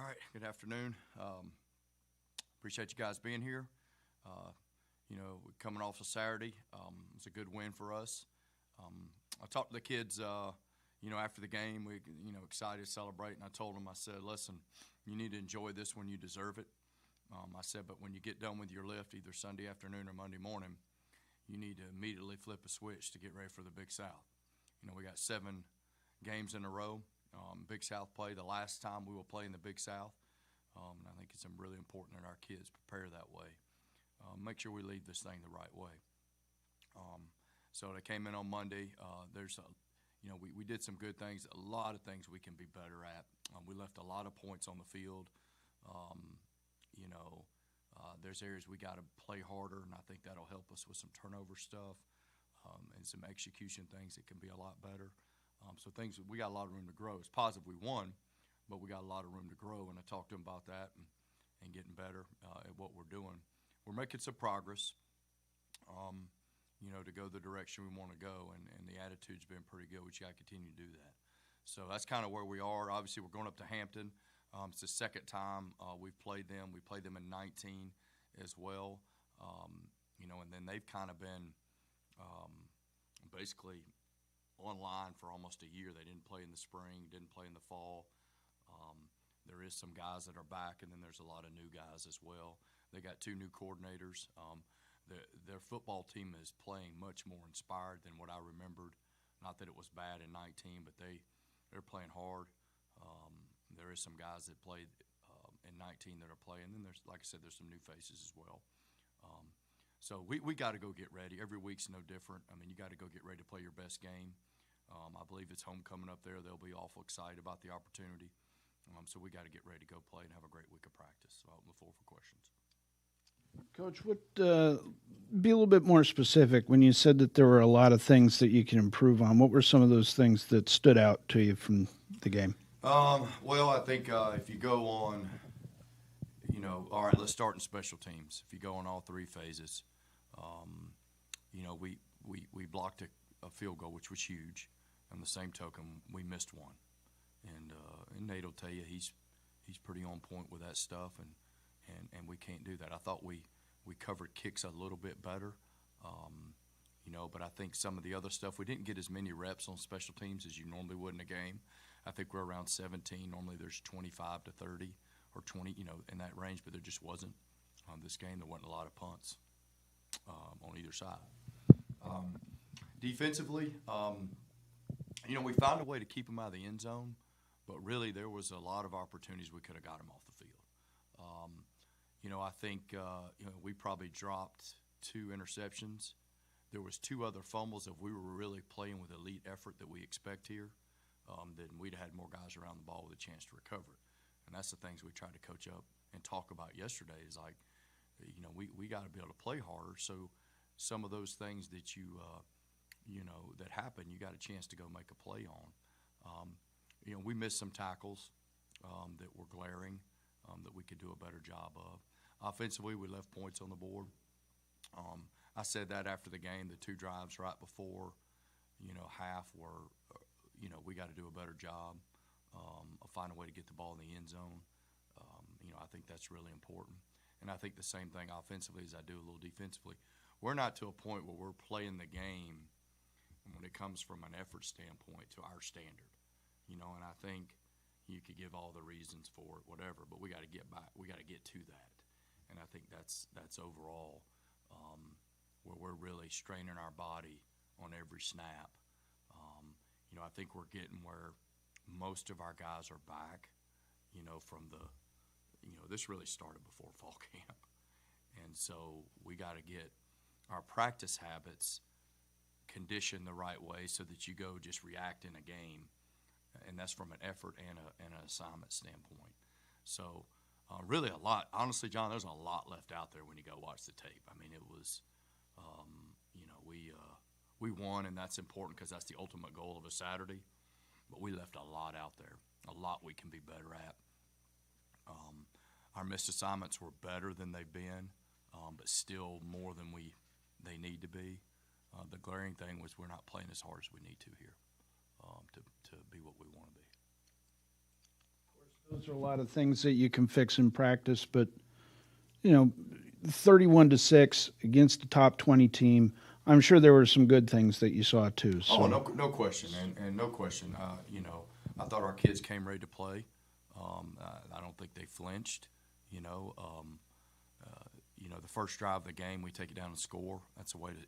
right, good afternoon. Appreciate you guys being here. Uh, we're coming off a Saturday. It was a good win for us. I talked to the kids, after the game. We, excited to celebrate, and I told them, I said, listen, you need to enjoy this when you deserve it. I said, but when you get done with your lift, either Sunday afternoon or Monday morning, you need to immediately flip a switch to get ready for the Big South. We got 7 games in a row. Big South play the last time we will play in the Big South. And I think it's really important that our kids prepare that way. Make sure we lead this thing the right way. So they came in on Monday. We did some good things, a lot of things we can be better at. We left a lot of points on the field. There's areas we got to play harder, and I think that'll help us with some turnover stuff and some execution things that can be a lot better. So things, we got a lot of room to grow. It's positive we won, but we got a lot of room to grow, and I talked to them about that and getting better at what we're doing. We're making some progress, to go the direction we want to go, and the attitude's been pretty good. We got to continue to do that. So that's kind of where we are. Obviously, we're going up to Hampton. It's the second time we've played them. We played them in 19 as well, and then they've kind of been basically online for almost a year. They didn't play in the spring, didn't play in the fall. There is some guys that are back, and then there's a lot of new guys as well. They got 2 new coordinators. Their football team is playing much more inspired than what I remembered. Not that it was bad in 19, but they're playing hard. There is some guys that played in 19 that are playing. And then there's, like I said, there's some new faces as well. So we got to go get ready. Every week's no different. I mean, you got to go get ready to play your best game. I believe it's homecoming up there. They'll be awful excited about the opportunity. So we got to get ready to go play and have a great week of practice. So I'll look forward for questions. Coach, be a little bit more specific. When you said that there were a lot of things that you can improve on, what were some of those things that stood out to you from the game? Well, I think if you go on, all right, let's start in special teams. If you go on all 3 phases, we blocked a field goal, which was huge. On the same token, we missed one. And Nate will tell you he's pretty on point with that stuff, and we can't do that. I thought we covered kicks a little bit better, but I think some of the other stuff, we didn't get as many reps on special teams as you normally would in a game. I think we're around 17. Normally there's 25 to 30 or 20, in that range, but there just wasn't. This game, there wasn't a lot of punts on either side. Defensively, we found a way to keep them out of the end zone, but really there was a lot of opportunities we could have got them off the field. I think we probably dropped 2 interceptions. There was 2 other fumbles. If we were really playing with elite effort that we expect here, then we'd have had more guys around the ball with a chance to recover it. And that's the things we tried to coach up and talk about yesterday is like, we got to be able to play harder. So some of those things that that happen, you got a chance to go make a play on. We missed some tackles that were glaring that we could do a better job of. Offensively, we left points on the board. I said that after the game, the 2 drives right before, half were, we got to do a better job of finding a way to get the ball in the end zone. I think that's really important. And I think the same thing offensively as I do a little defensively. We're not to a point where we're playing the game when it comes from an effort standpoint to our standard. And I think you could give all the reasons for it, whatever, but we got to get back. We got to get to that. And I think that's overall where we're really straining our body on every snap. I think we're getting where most of our guys are back, from this really started before fall camp. And so we got to get our practice habits conditioned the right way so that you go just react in a game. And that's from an effort and an assignment standpoint. So really a lot. Honestly, John, there's a lot left out there when you go watch the tape. I mean, it was, we won, and that's important because that's the ultimate goal of a Saturday. But we left a lot out there, a lot we can be better at. Our missed assignments were better than they've been, but still more than they need to be. The glaring thing was we're not playing as hard as we need to here to be what we want to be. Of course, Those are a lot of things that you can fix in practice, but 31-6 against the top 20 team. I'm sure there were some good things that you saw too. So. Oh, no question, and no question. I thought our kids came ready to play. I don't think they flinched. The first drive of the game, we take it down and score. That's a way to,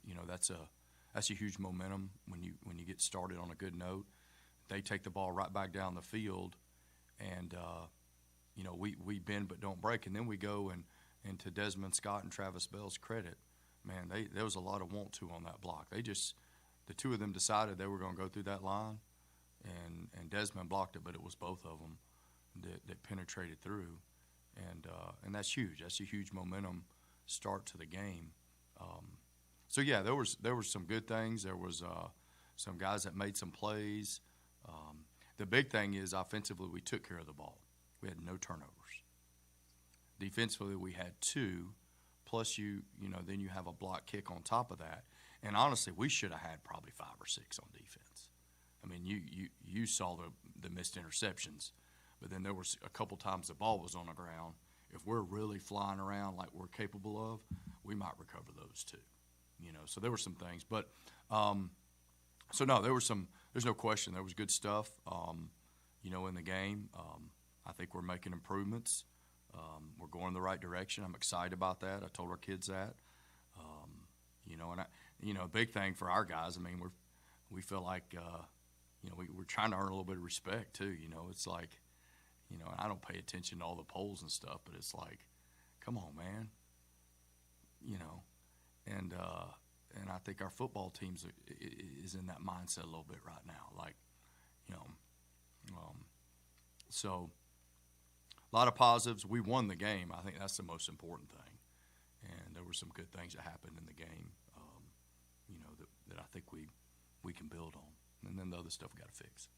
that's a huge momentum when you get started on a good note. They take the ball right back down the field, and we bend but don't break, and then we go and to Desmond Scott and Travis Bell's credit, man, there was a lot of want to on that block. The two of them decided they were going to go through that line, and Desmond blocked it, but it was both of them that penetrated through, and that's huge. That's a huge momentum start to the game. So yeah, there was some good things. There was some guys that made some plays. The big thing is offensively we took care of the ball. We had no turnovers. Defensively we had 2, plus then you have a block kick on top of that. And honestly, we should have had probably 5 or 6 on defense. I mean, you saw the missed interceptions, but then there was a couple times the ball was on the ground. If we're really flying around like we're capable of, we might recover those too. So there were some things, but so no, there's no question there was good stuff. In the game, I think we're making improvements. We're going the right direction. I'm excited about that. I told our kids that. A big thing for our guys. I mean, we feel like we're trying to earn a little bit of respect too. It's like, and I don't pay attention to all the polls and stuff, but it's like, come on, man. And I think our football teams is in that mindset a little bit right now. Like, so a lot of positives. We won the game. I think that's the most important thing. And there were some good things that happened in the game, that I think we can build on. And then the other stuff we got to fix.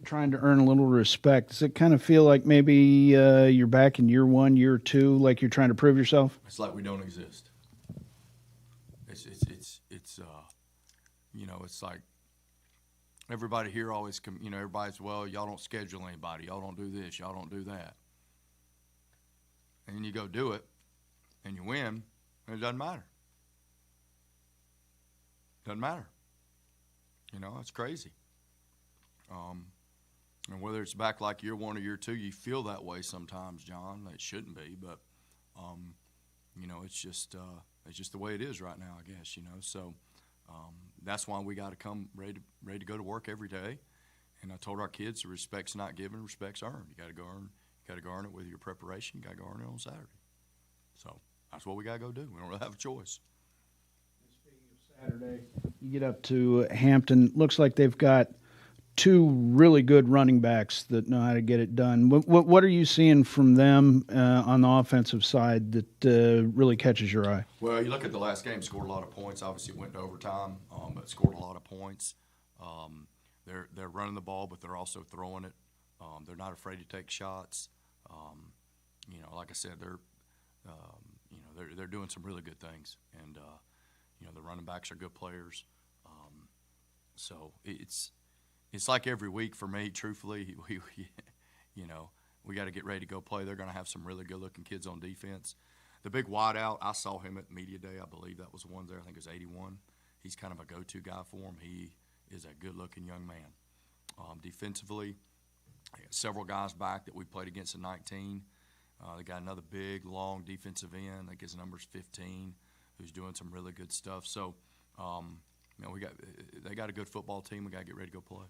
Trying to earn a little respect. Does it kind of feel like maybe you're back in year 1, year 2, like you're trying to prove yourself? It's like we don't exist. It's like everybody here always, everybody's, well, y'all don't schedule anybody. Y'all don't do this. Y'all don't do that. And then you go do it, and you win, and it doesn't matter. Doesn't matter. It's crazy. And whether it's back like year 1 or year 2, you feel that way sometimes, John. It shouldn't be, but it's just the way it is right now, I guess. So that's why we got to come ready to go to work every day. And I told our kids, the respect's not given, respect's earned. You got to go earn. You got to go earn it with your preparation. You got to go earn it on Saturday. So that's what we got to go do. We don't really have a choice. Saturday, you get up to Hampton. Looks like they've got 2 really good running backs that know how to get it done. What are you seeing from them on the offensive side that really catches your eye? Well, you look at the last game, scored a lot of points. Obviously, it went to overtime, but scored a lot of points. They're running the ball, but they're also throwing it. They're not afraid to take shots. Like I said, they're doing some really good things, and the running backs are good players. So it's like every week for me, truthfully, we got to get ready to go play. They're going to have some really good-looking kids on defense. The big wideout, I saw him at Media Day. I believe that was the one there. I think it was 81. He's kind of a go-to guy for him. He is a good-looking young man. Defensively, several guys back that we played against in 19. They got another big, long defensive end. I think his number's 15, who's doing some really good stuff. So, they got a good football team. We got to get ready to go play.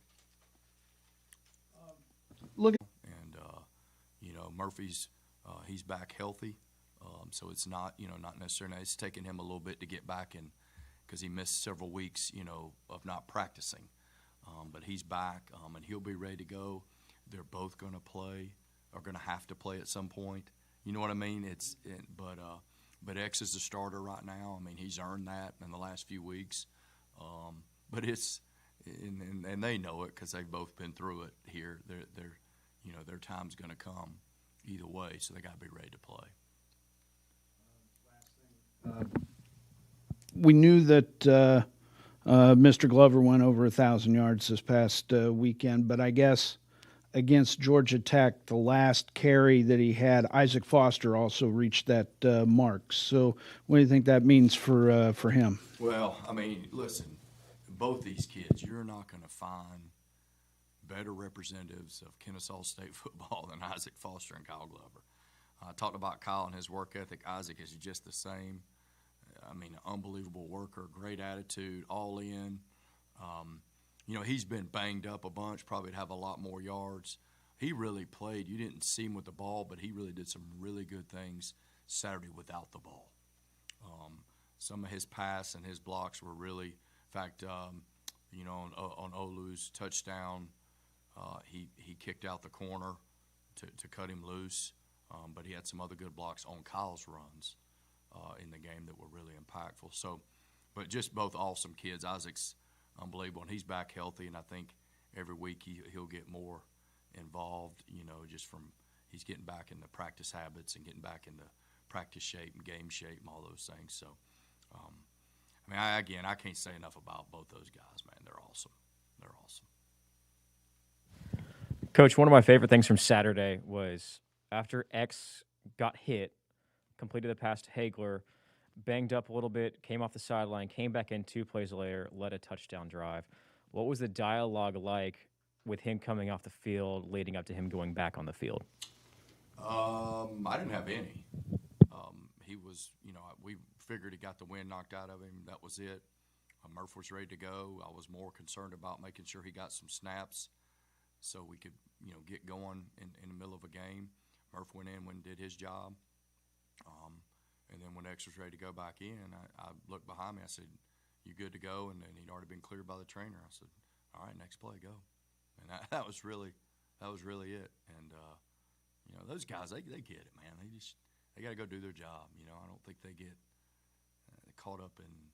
Murphy's he's back healthy, so it's not not necessarily. It's taken him a little bit to get back in because he missed several weeks of not practicing, but he's back and he'll be ready to go. They're both going to play, are going to have to play at some point. You know what I mean? But X is the starter right now. I mean, he's earned that in the last few weeks. But it's and they know it because they've both been through it here. Their time's going to come either way, so they got to be ready to play. We knew that Mr. Glover went over 1,000 yards this past weekend, but I guess against Georgia Tech, the last carry that he had, Isaac Foster also reached that mark. So, what do you think that means for him? Well, I mean, listen, both these kids, you're not going to find better representatives of Kennesaw State football than Isaac Foster and Kyle Glover. I talked about Kyle and his work ethic. Isaac is just the same. I mean, an unbelievable worker, great attitude, all in. He's been banged up a bunch, probably have a lot more yards. He really played. You didn't see him with the ball, but he really did some really good things Saturday without the ball. Some of his pass and his blocks were really, in fact, on Olu's touchdown, he kicked out the corner to cut him loose, but he had some other good blocks on Kyle's runs in the game that were really impactful. So, but just both awesome kids. Isaac's unbelievable, and he's back healthy, and I think every week he'll get more involved, just from he's getting back in the practice habits and getting back in the practice shape and game shape and all those things. So, I can't say enough about both those guys, man. They're awesome. They're awesome. Coach, one of my favorite things from Saturday was after X got hit, completed the pass to Hagler, banged up a little bit, came off the sideline, came back in 2 plays later, led a touchdown drive. What was the dialogue like with him coming off the field, leading up to him going back on the field? I didn't have any. He was, we figured he got the wind knocked out of him. That was it. Murph was ready to go. I was more concerned about making sure he got some snaps so we could, get going in the middle of a game. Murph went in and did his job. And then when X was ready to go back in, I looked behind me. I said, "You good to go?" And he'd already been cleared by the trainer. I said, "All right, next play, go." And that was really it. And those guys, they get it, man. They got to go do their job. I don't think they get caught up in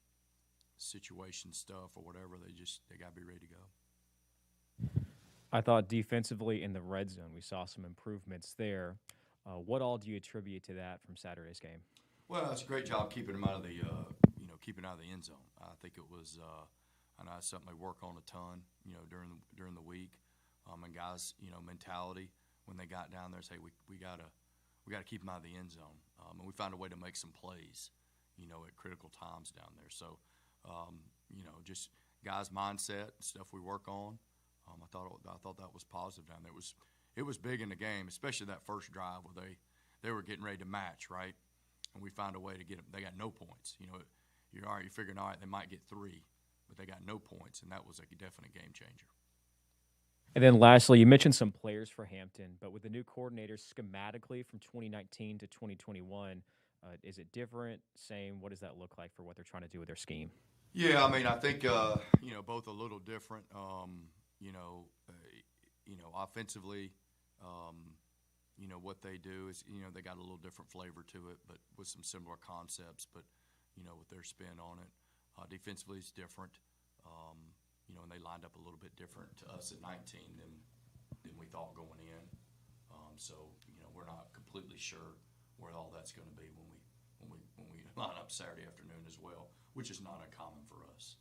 situation stuff or whatever. They got to be ready to go. I thought defensively in the red zone, we saw some improvements there. What all do you attribute to that from Saturday's game? Well, it's a great job keeping him out of the, keeping out of the end zone. I think it was, I know it's something they work on a ton, during the week. And guys, mentality when they got down there, say we gotta keep them out of the end zone. And we found a way to make some plays, at critical times down there. So, just guys' mindset stuff we work on. I thought that was positive down there. It was big in the game, especially that first drive where they were getting ready to match, right? And we found a way to get them. They got no points. You're figuring, all right, they might get 3, but they got no points, and that was a definite game changer. And then lastly, you mentioned some players for Hampton, but with the new coordinators schematically from 2019 to 2021, is it different, same? What does that look like for what they're trying to do with their scheme? Yeah, I think, both a little different. Offensively, what they do is, they got a little different flavor to it, but with some similar concepts, but, with their spin on it. Defensively, it's different, and they lined up a little bit different to us at 19 than we thought going in. So, we're not completely sure where all that's going to be when we line up Saturday afternoon as well, which is not uncommon for us.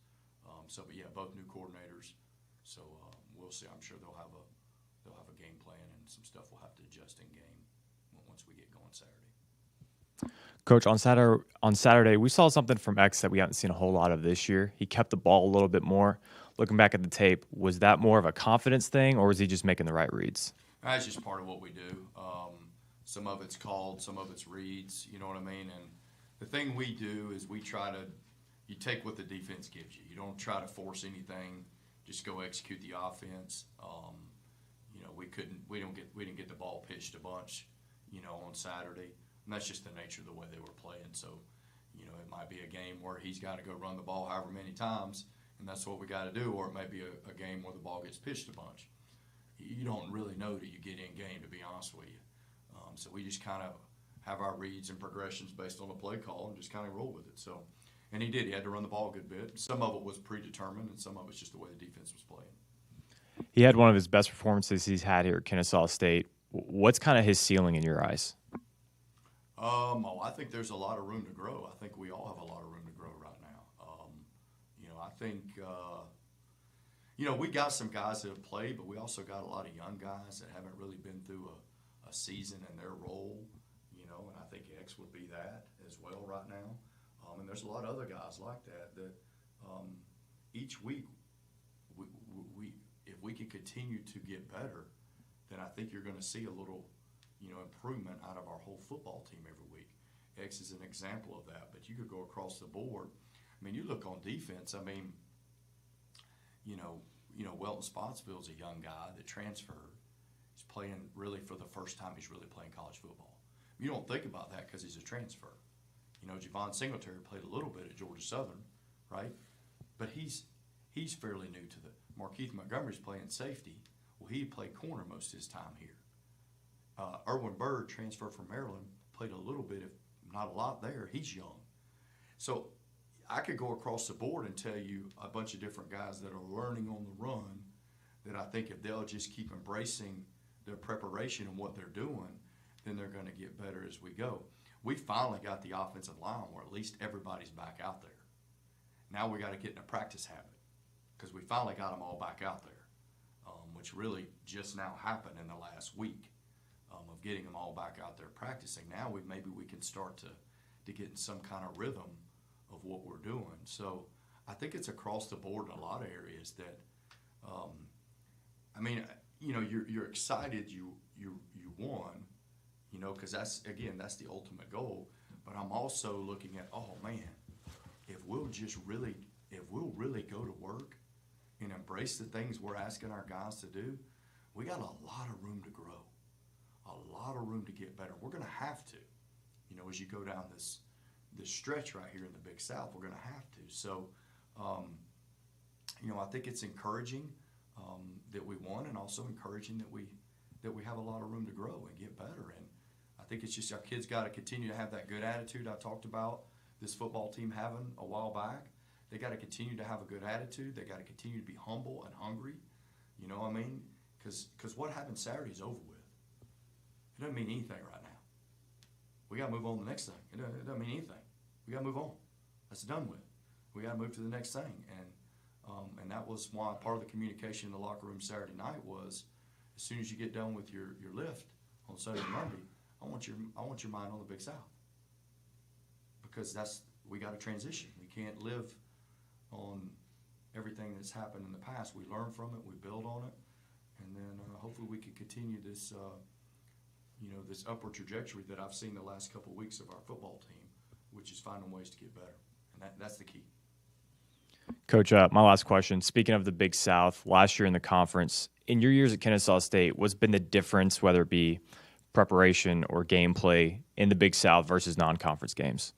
But yeah, both new coordinators. So we'll see. I'm sure they'll have a game plan and some stuff we'll have to adjust in game once we get going Saturday. Coach, on Saturday, we saw something from X that we haven't seen a whole lot of this year. He kept the ball a little bit more. Looking back at the tape, was that more of a confidence thing, or was he just making the right reads? That's just part of what we do. Some of it's called, some of it's reads, you know what I mean? And the thing we do is you take what the defense gives you. You don't try to force anything. Just go execute the offense. We didn't get the ball pitched a bunch, on Saturday. And that's just the nature of the way they were playing. So, it might be a game where he's got to go run the ball however many times, and that's what we got to do. Or it may be a game where the ball gets pitched a bunch. You don't really know till you get in game, to be honest with you. So we just kind of have our reads and progressions based on the play call and just kind of roll with it. So, and he did. He had to run the ball a good bit. Some of it was predetermined, and some of it's just the way the defense was playing. He had one of his best performances he's had here at Kennesaw State. What's kind of his ceiling in your eyes? I think there's a lot of room to grow. I think we all have a lot of room to grow right now. I think, you know, we got some guys that have played, but we also got a lot of young guys that haven't really been through a season in their role, you know, and I think X would be that as well right now. And there's a lot of other guys like that each week, we if we can continue to get better, then I think you're going to see a little, you know, improvement out of our whole football team every week. X is an example of that, but you could go across the board. I mean, you look on defense. I mean, you know, Welton Spotsville's a young guy that transferred. He's playing really for the first time. He's really playing college football. You don't think about that because he's a transfer. You know, Javon Singletary played a little bit at Georgia Southern, right? But he's fairly new to the. Markeith Montgomery's playing safety. Well, he played corner most of his time here. Erwin Byrd transferred from Maryland, played a little bit, if not a lot there. He's young. So I could go across the board and tell you a bunch of different guys that are learning on the run that I think if they'll just keep embracing their preparation and what they're doing, then they're going to get better as we go. We finally got the offensive line where at least everybody's back out there. Now we got to get in a practice habit because we finally got them all back out there, which really just now happened in the last week of getting them all back out there practicing. Now maybe we can start to get in some kind of rhythm of what we're doing. So I think it's across the board in a lot of areas that, I mean, you know, you're excited you won, you know, because that's the ultimate goal. But I'm also looking at, oh man, if we'll really go to work and embrace the things we're asking our guys to do, we got a lot of room to grow, a lot of room to get better. We're going to have to, you know, as you go down this stretch right here in the Big South, we're going to have to. So, you know, I think it's encouraging that we won, and also encouraging that we have a lot of room to grow and get better. And I think it's just our kids got to continue to have that good attitude I talked about this football team having a while back. They got to continue to have a good attitude. They got to continue to be humble and hungry. You know what I mean? Because what happened Saturday is over with. It doesn't mean anything right now. We got to move on to the next thing. It doesn't mean anything. We got to move on. That's done with. We got to move to the next thing. And that was why part of the communication in the locker room Saturday night was, as soon as you get done with your lift on Sunday and Monday, I want your mind on the Big South. Because we got to transition. We can't live on everything that's happened in the past. We learn from it, we build on it, and then hopefully we can continue this, this upward trajectory that I've seen the last couple of weeks of our football team, which is finding ways to get better, and that's the key. Coach, my last question. Speaking of the Big South, last year in the conference, in your years at Kennesaw State, what's been the difference, whether it be preparation or gameplay, in the Big South versus non-conference games?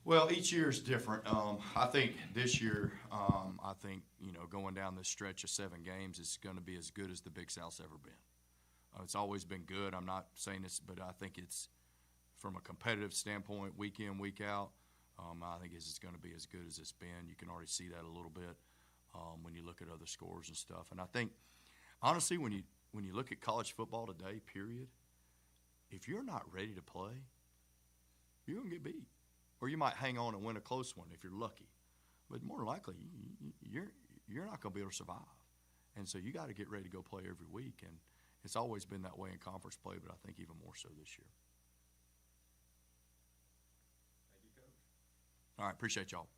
Well, each year is different. I think this year, going down this stretch of 7 games is going to be as good as the Big South's ever been. It's always been good. I'm not saying this, but I think it's, from a competitive standpoint, week in, week out, I think it's going to be as good as it's been. You can already see that a little bit when you look at other scores and stuff. And I think, honestly, when you look at college football today, period, if you're not ready to play, you're going to get beat. Or you might hang on and win a close one if you're lucky. But more likely, you're not going to be able to survive. And so you got to get ready to go play every week. And it's always been that way in conference play, but I think even more so this year. Thank you, Coach. All right, appreciate y'all.